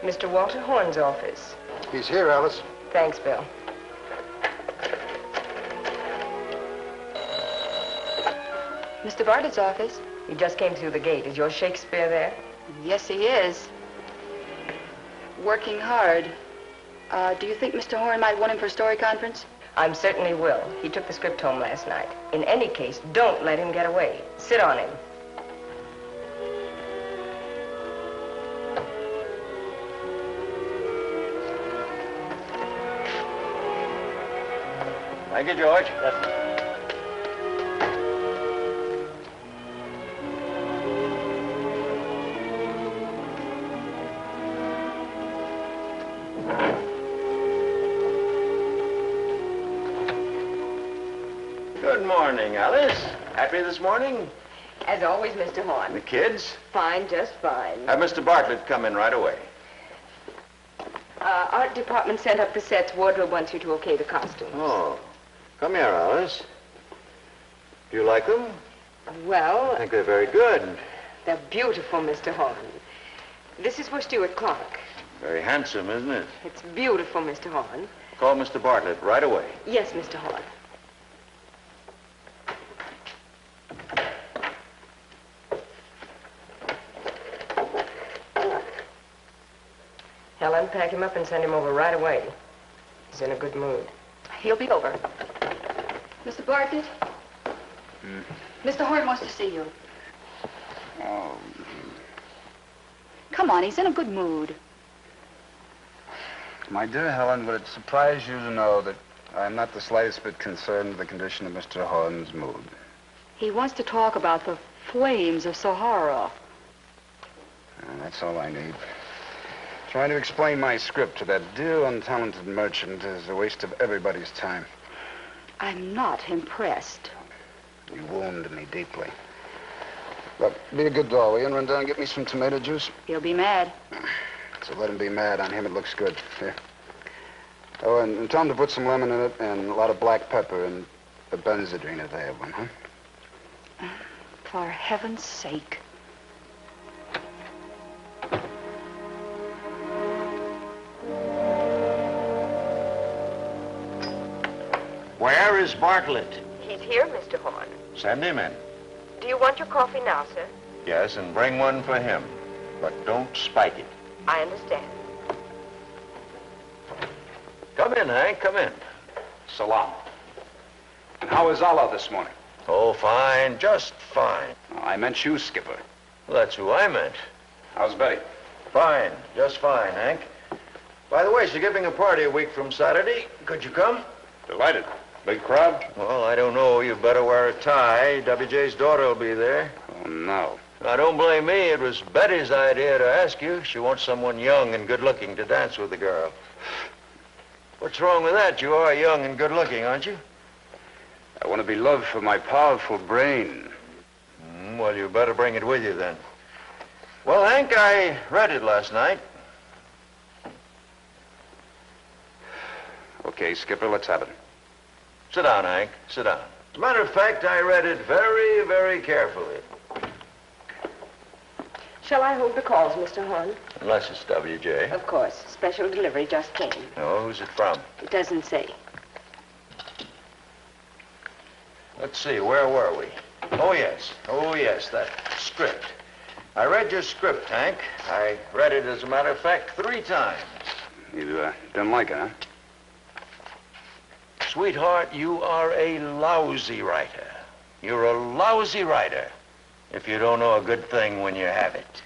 Mr. Walter Horn's office. He's here, Alice. Thanks, Bill. Mr. Bartlett's office. He just came through the gate. Is your Shakespeare there? Yes, he is. Working hard. Do you think Mr. Horn might want him for a story conference? I certainly will. He took the script home last night. In any case, don't let him get away. Sit on him. Thank you, George. Good morning, Alice. Happy this morning? As always, Mr. Horn. The kids? Fine, just fine. Have Mr. Bartlett come in right away. Art department sent up the sets. Wardrobe wants you to okay the costumes. Oh. Come here, Alice. Do you like them? Well, I think they're very good. they're beautiful, Mr. Horn. This is for Stuart Clark. Very handsome, isn't it? It's beautiful, Mr. Horn. Call Mr. Bartlett right away. Yes, Mr. Horn. Helen, pack him up and send him over right away. He's in a good mood. He'll be over. Mr. Bartlett? Mr. Horn wants to see you. Oh. Come on, he's in a good mood. My dear Helen, would it surprise you to know that I'm not the slightest bit concerned with the condition of Mr. Horn's mood? He wants to talk about the flames of Sahara. That's all I need. Trying to explain my script to that dear, untalented merchant is a waste of everybody's time. I'm not impressed. You wound me deeply. Look, be a good doll, will you? And run down and get me some tomato juice. He'll be mad. So let him be mad. On him, it looks good. Here. Oh, and tell him to put some lemon in it and a lot of black pepper and a benzodrine if they have one, huh? For heaven's sake. Where is Bartlett? He's here, Mr. Horn. Send him in. Do you want your coffee now, sir? Yes, and bring one for him. But don't spike it. I understand. Come in, Hank, come in. Salam. And how is Allah this morning? Oh, fine, just fine. I meant you, Skipper. Well, that's who I meant. How's Betty? Fine, just fine, Hank. By the way, she's giving a party a week from Saturday. Could you come? Delighted. Big crowd? Well, I don't know. You better wear a tie. WJ's daughter will be there. Oh, no. Now, don't blame me. It was Betty's idea to ask you. She wants someone young and good-looking to dance with the girl. What's wrong with that? You are young and good-looking, aren't you? I want to be loved for my powerful brain. Well, you better bring it with you, then. Well, Hank, I read it last night. Okay, Skipper, let's have it. Sit down, Hank. Sit down. As a matter of fact, I read it very, very carefully. Shall I hold the calls, Mr. Horn? Unless it's WJ. Of course. Special delivery just came. Oh, who's it from? It doesn't say. Let's see, where were we? Oh, yes, that script. I read your script, Hank. I read it, as a matter of fact, 3 times. You didn't like it, huh? Sweetheart, you are a lousy writer. You're a lousy writer if you don't know a good thing when you have it.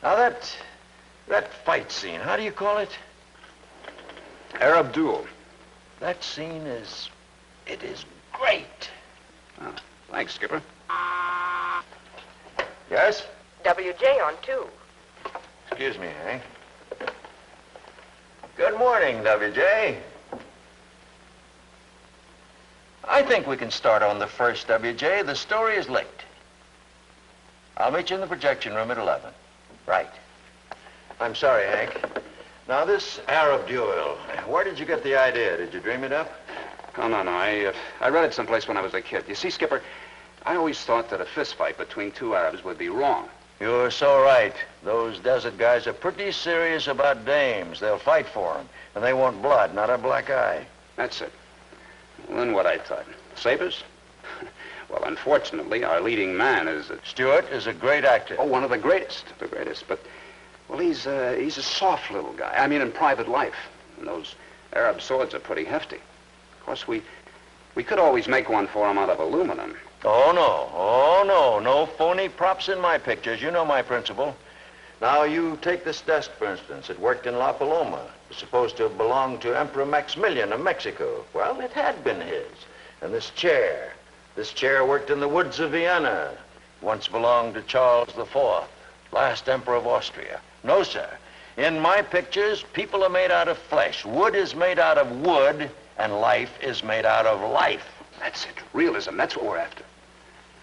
Now, that fight scene, how do you call it? Arab Duel. That scene it is great. Oh, thanks, Skipper. Yes? WJ on, too. Excuse me, Hank. Good morning, WJ. I think we can start on the first, WJ. The story is late. I'll meet you in the projection room at 11. Right. I'm sorry, Hank. Now, this Arab duel, where did you get the idea? Did you dream it up? Oh, no. I read it someplace when I was a kid. You see, Skipper, I always thought that a fist fight between 2 Arabs would be wrong. You're so right. Those desert guys are pretty serious about dames. They'll fight for them. And they want blood, not a black eye. That's it. Well, then what I thought. Sabers? Well, unfortunately, our leading man is... Stewart is a great actor. Oh, one of the greatest. The greatest. But, well, he's a soft little guy. I mean, in private life. And those Arab swords are pretty hefty. Of course, we could always make one for him out of aluminum. Oh, no. Oh, no. No phony props in my pictures. You know my principle. Now, you take this desk, for instance. It worked in La Paloma. It was supposed to have belonged to Emperor Maximilian of Mexico. Well, it had been his. And this chair worked in the woods of Vienna. Once belonged to Charles IV, last Emperor of Austria. No, sir. In my pictures, people are made out of flesh. Wood is made out of wood, and life is made out of life. That's it. Realism. That's what we're after.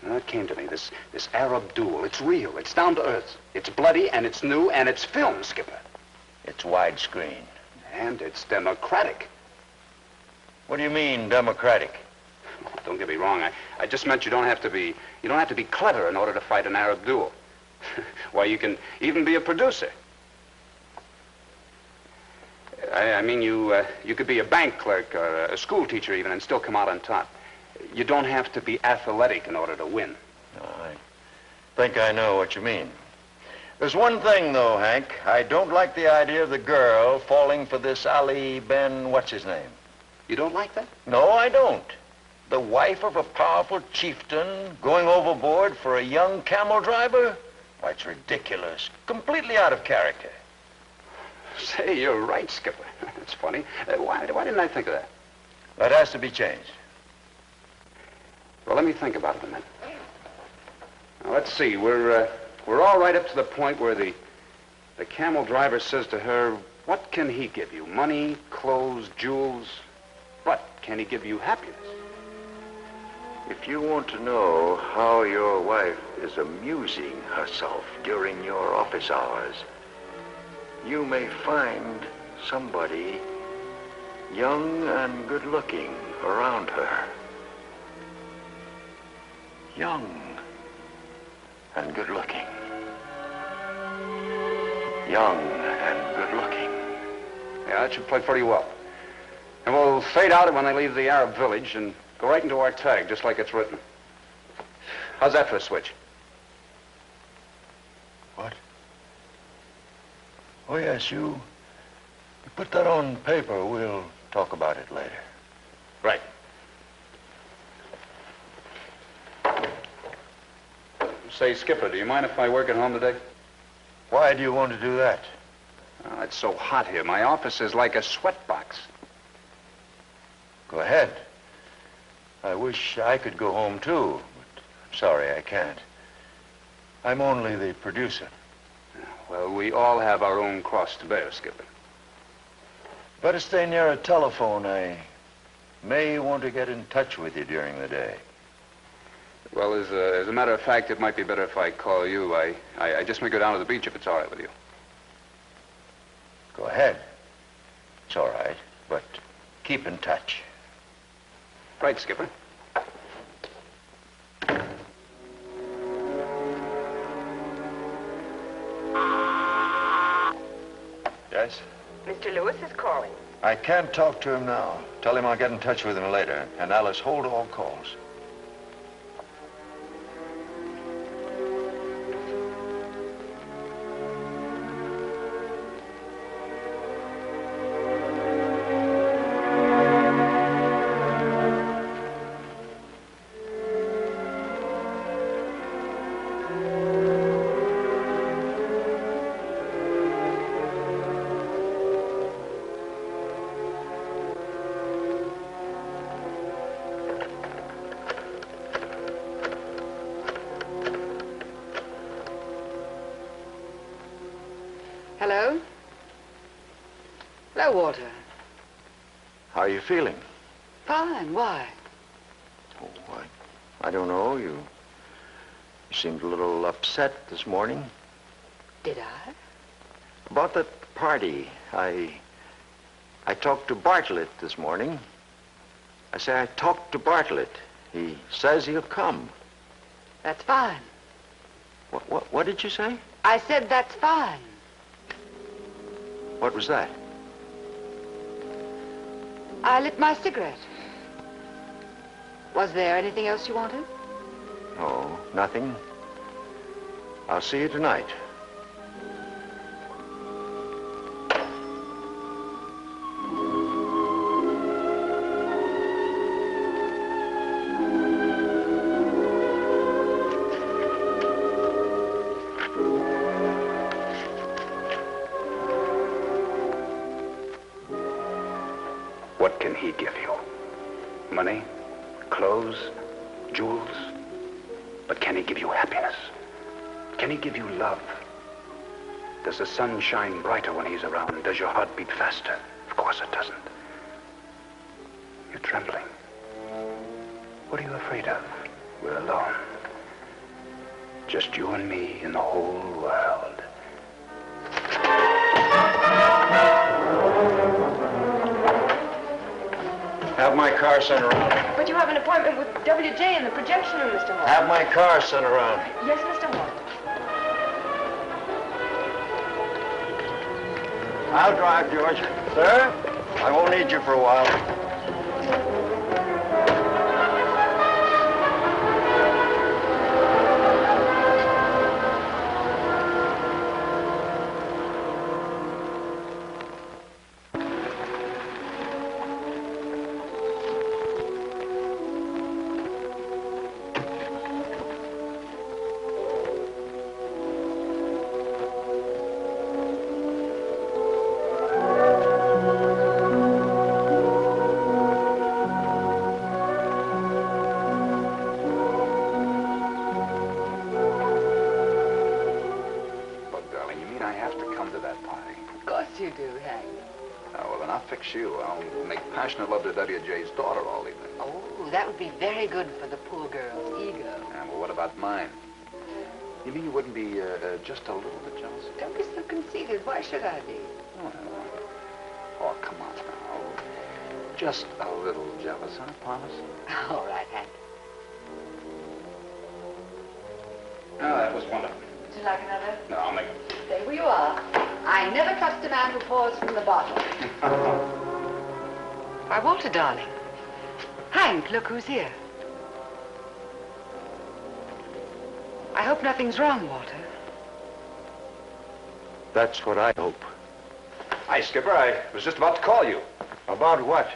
Now, it came to me. This Arab duel. It's real. It's down to earth. It's bloody, and it's new, and it's film, Skipper. It's widescreen. And it's democratic. What do you mean, democratic? Don't get me wrong. I just meant you don't have to be clever in order to fight an Arab duel. Why, you can even be a producer. I mean, you could be a bank clerk or a school teacher even and still come out on top. You don't have to be athletic in order to win. No, I think I know what you mean. There's one thing, though, Hank. I don't like the idea of the girl falling for this Ali Ben what's-his-name. You don't like that? No, I don't. The wife of a powerful chieftain going overboard for a young camel driver? Why, it's ridiculous. Completely out of character. Say, you're right, Skipper. That's funny. Why didn't I think of that? That has to be changed. Well, let me think about it a minute. Now, let's see. We're all right up to the point where the camel driver says to her, what can he give you? Money, clothes, jewels? But can he give you happiness? If you want to know how your wife is amusing herself during your office hours, you may find somebody young and good-looking around her. Young and good-looking. Young and good-looking. Yeah, that should play pretty well. And we'll fade out when they leave the Arab village and go right into our tag, just like it's written. How's that for a switch? What? Oh, yes, you put that on paper. We'll talk about it later. Right. Say, Skipper, do you mind if I work at home today? Why do you want to do that? Oh, it's so hot here. My office is like a sweatbox. Go ahead. I wish I could go home, too, but I'm sorry I can't. I'm only the producer. Well, we all have our own cross to bear, Skipper. Better stay near a telephone. I may want to get in touch with you during the day. Well, as a matter of fact, it might be better if I call you. I just may go down to the beach if it's all right with you. Go ahead. It's all right, but keep in touch. Right, Skipper. Yes? Mr. Lewis is calling. I can't talk to him now. Tell him I'll get in touch with him later. And Alice, hold all calls. Hello? Hello, Walter. How are you feeling? Fine. Why? Oh, I don't know. You seemed a little upset this morning. Did I? About that party. I talked to Bartlett this morning. I say I talked to Bartlett. He says he'll come. That's fine. What did you say? I said that's fine. What was that? I lit my cigarette. Was there anything else you wanted? Oh, nothing. I'll see you tonight. What can he give you? Money? Clothes? Jewels? But can he give you happiness? Can he give you love? Does the sun shine brighter when he's around? Does your heart beat faster? Of course it doesn't. You're trembling. What are you afraid of? We're alone. Just you and me in the whole world. Have my car sent around. But you have an appointment with WJ in the projection room, Mr. Hall. Have my car sent around. Yes, Mr. Hall. I'll drive, George. Sir? I won't need you for a while. I'll make passionate love to W.J.'s daughter all evening. Oh, that would be very good for the poor girl's ego. Yeah, well, what about mine? You mean you wouldn't be just a little bit jealous? Don't be so conceited. Why should I be? Oh, come on now. Just a little jealous, huh? Promise? All right, Hank. Oh, that was wonderful. Would you like another? No, I'll make it. Stay where you are. I never trust a man who pours from the bottle. Why, Walter, darling. Hank, look who's here. I hope nothing's wrong, Walter. That's what I hope. Hi, Skipper. I was just about to call you. About what?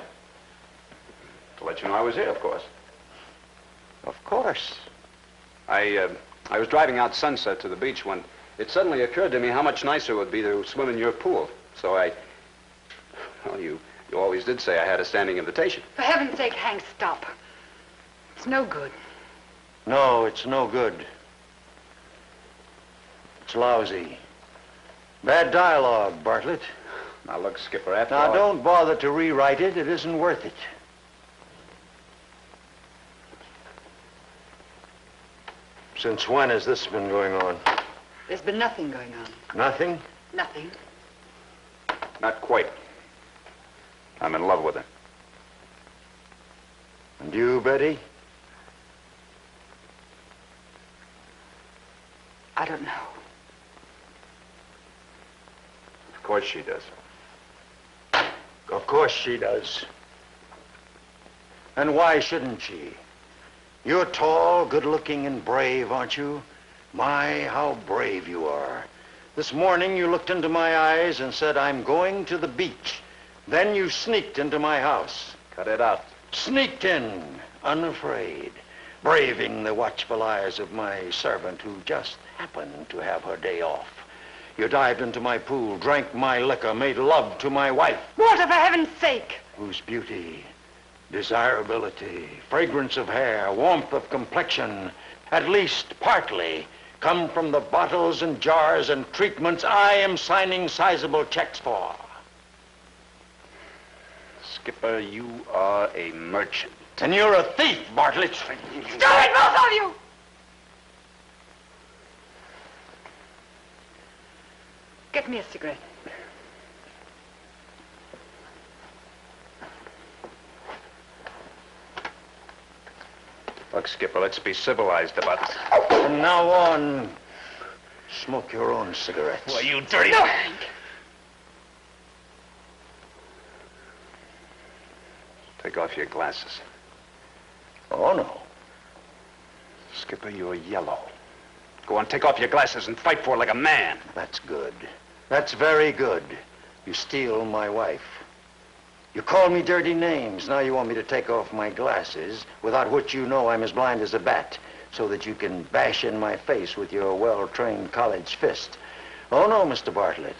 To let you know I was here, of course. Of course. I was driving out Sunset to the beach when it suddenly occurred to me how much nicer it would be to swim in your pool. So well, you always did say I had a standing invitation. For heaven's sake, Hank, stop. It's no good. No, it's no good. It's lousy. Bad dialogue, Bartlett. Now, look, Skipper, after all... Now, don't bother to rewrite it. It isn't worth it. Since when has this been going on? There's been nothing going on. Nothing? Nothing. Not quite. I'm in love with her. And you, Betty? I don't know. Of course she does. Of course she does. And why shouldn't she? You're tall, good-looking, and brave, aren't you? My, how brave you are. This morning you looked into my eyes and said, I'm going to the beach. Then you sneaked into my house. Cut it out. Sneaked in, unafraid, braving the watchful eyes of my servant who just happened to have her day off. You dived into my pool, drank my liquor, made love to my wife. Walter, for heaven's sake! Whose beauty, desirability, fragrance of hair, warmth of complexion, at least partly, come from the bottles and jars and treatments I am signing sizable checks for. Skipper, you are a merchant. And you're a thief, Bartlett. Stop it, both of you! Get me a cigarette. Look, Skipper, let's be civilized about this. From now on, Smoke your own cigarettes. Well, you dirty... No, Hank. Take off your glasses. Oh, no. Skipper, you're yellow. Go on, take off your glasses and fight for it like a man. That's good. That's very good. You steal my wife. You call me dirty names. Now you want me to take off my glasses, without which you know I'm as blind as a bat, so that you can bash in my face with your well-trained college fist. Oh, no, Mr. Bartlett.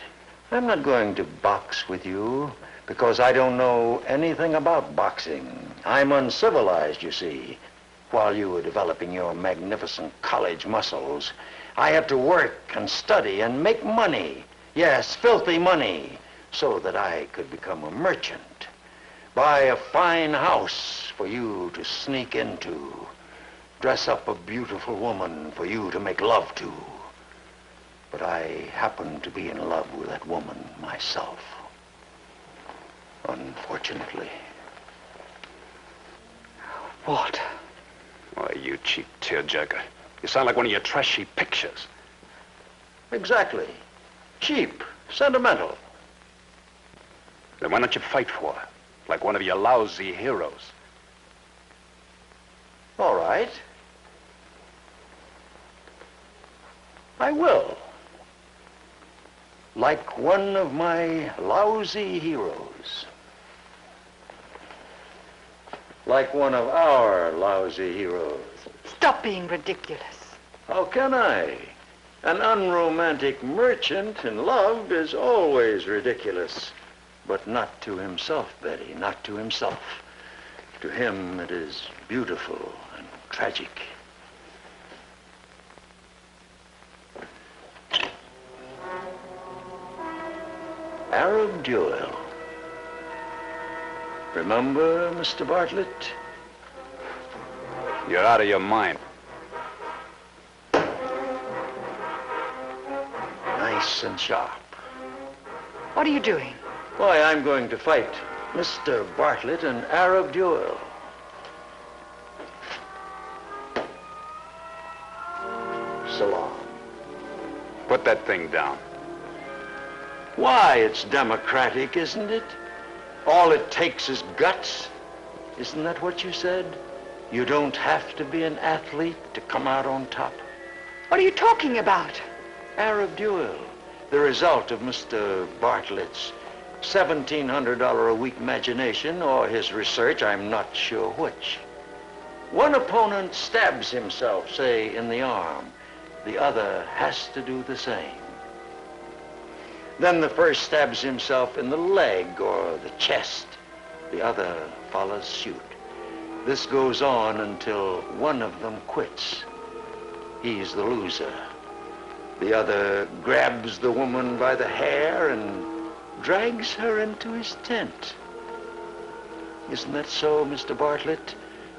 I'm not going to box with you, because I don't know anything about boxing. I'm uncivilized, you see. While you were developing your magnificent college muscles, I had to work and study and make money. Yes, filthy money, so that I could become a merchant. Buy a fine house for you to sneak into. Dress up a beautiful woman for you to make love to. But I happened to be in love with that woman myself. Unfortunately. Walt. Why, you cheap tearjerker. You sound like one of your trashy pictures. Exactly. Cheap. Sentimental. Then why don't you fight for her? Like one of your lousy heroes. All right. I will. Like one of my lousy heroes. Like one of our lousy heroes. Stop being ridiculous. How can I? An unromantic merchant in love is always ridiculous. But not to himself, Betty, not to himself. To him it is beautiful and tragic. Arab Duel. Remember, Mr. Bartlett? You're out of your mind. Nice and sharp. What are you doing? Why, I'm going to fight Mr. Bartlett in Arab Duel. Salam. Put that thing down. Why, it's democratic, isn't it? All it takes is guts. Isn't that what you said? You don't have to be an athlete to come out on top. What are you talking about? Arab Duel, the result of Mr. Bartlett's $1,700 a week imagination or his research, I'm not sure which. One opponent stabs himself, say, in the arm. The other has to do the same. Then the first stabs himself in the leg or the chest. The other follows suit. This goes on until one of them quits. He's the loser. The other grabs the woman by the hair and drags her into his tent. Isn't that so, Mr. Bartlett?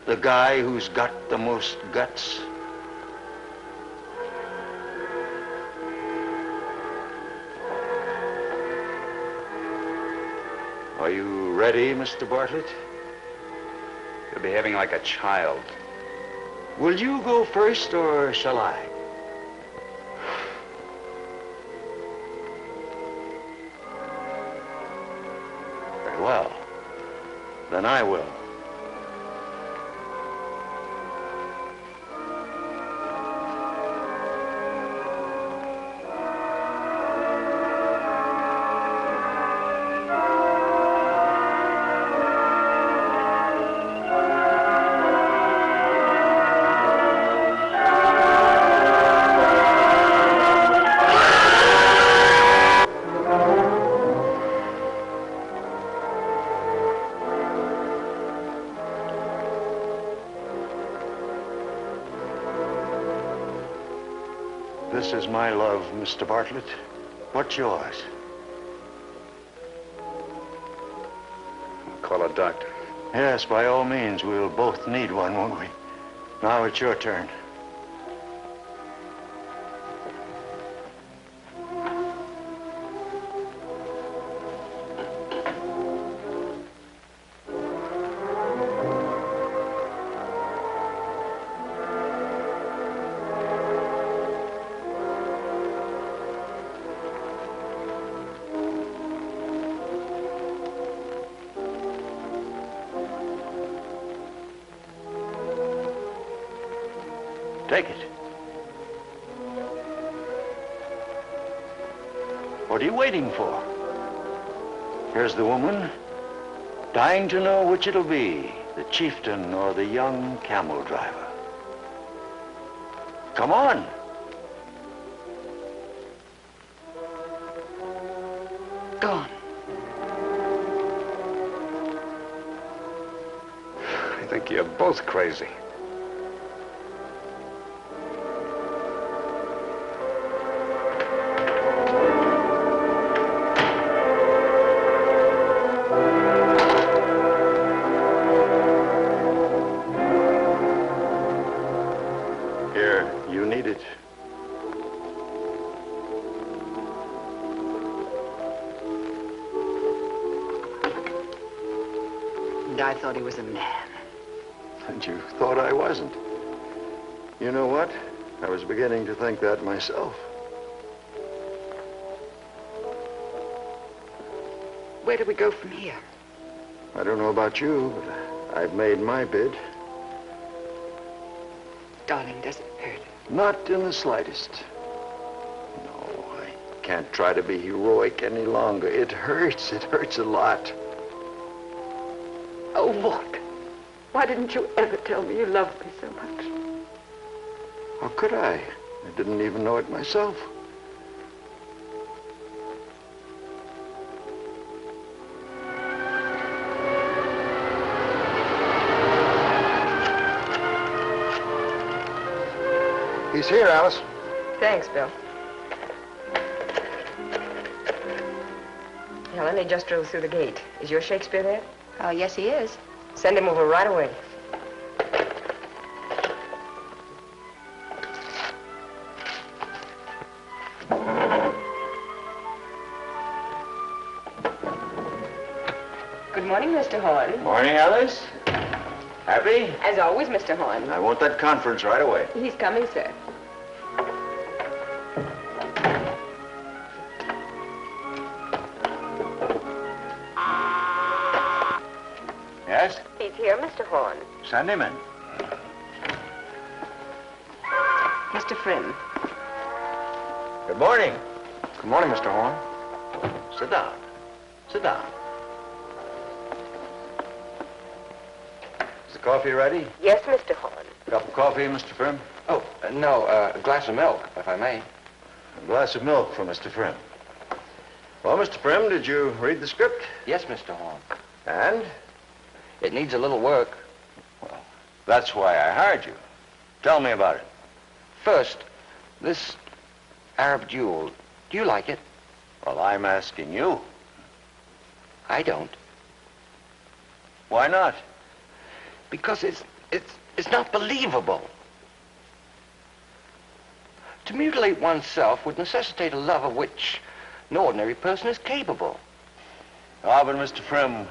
The guy who's got the most guts? Are you ready, Mr. Bartlett? You're behaving like a child. Will you go first, or shall I? Very well. Then I will. This is my love, Mr. Bartlett. What's yours? Call a doctor. Yes, by all means. We'll both need one, won't we? Now it's your turn. Take it. What are you waiting for? Here's the woman, dying to know which it'll be, the chieftain or the young camel driver. Come on. Go on. I think you're both crazy. Here, you need it. And I thought he was a man. And you thought I wasn't. You know what? I was beginning to think that myself. Where do we go from here? I don't know about you, but I've made my bid. Darling, does it hurt? Not in the slightest. No, I can't try to be heroic any longer. It hurts. It hurts a lot. Oh, look. Why didn't you ever tell me you loved me so much? How could I? I didn't even know it myself. He's here, Alice. Thanks, Bill. Helen, he just drove through the gate. Is your Shakespeare there? Oh, yes, he is. Send him over right away. Good morning, Mr. Horn. Morning, Alice. Happy? As always, Mr. Horn. I want that conference right away. He's coming, sir. Yes? He's here, Mr. Horn. Send him in. Mr. Frimm. Good morning. Good morning, Mr. Horn. Sit down. Sit down. Is the coffee ready? Yes, Mr. Horn. Cup of coffee, Mr. Frimm? Oh, no, a glass of milk, if I may. A glass of milk for Mr. Frimm. Well, Mr. Frimm, did you read the script? Yes, Mr. Horn. And? It needs a little work. Well, that's why I hired you. Tell me about it. First, this Arab duel. Do you like it? Well, I'm asking you. I don't. Why not? Because it's not believable. To mutilate oneself would necessitate a love of which no ordinary person is capable. Ah, but Mr. Frimm,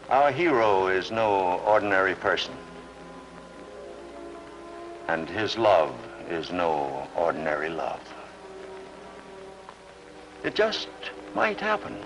our hero is no ordinary person. And his love is no ordinary love. It just might happen.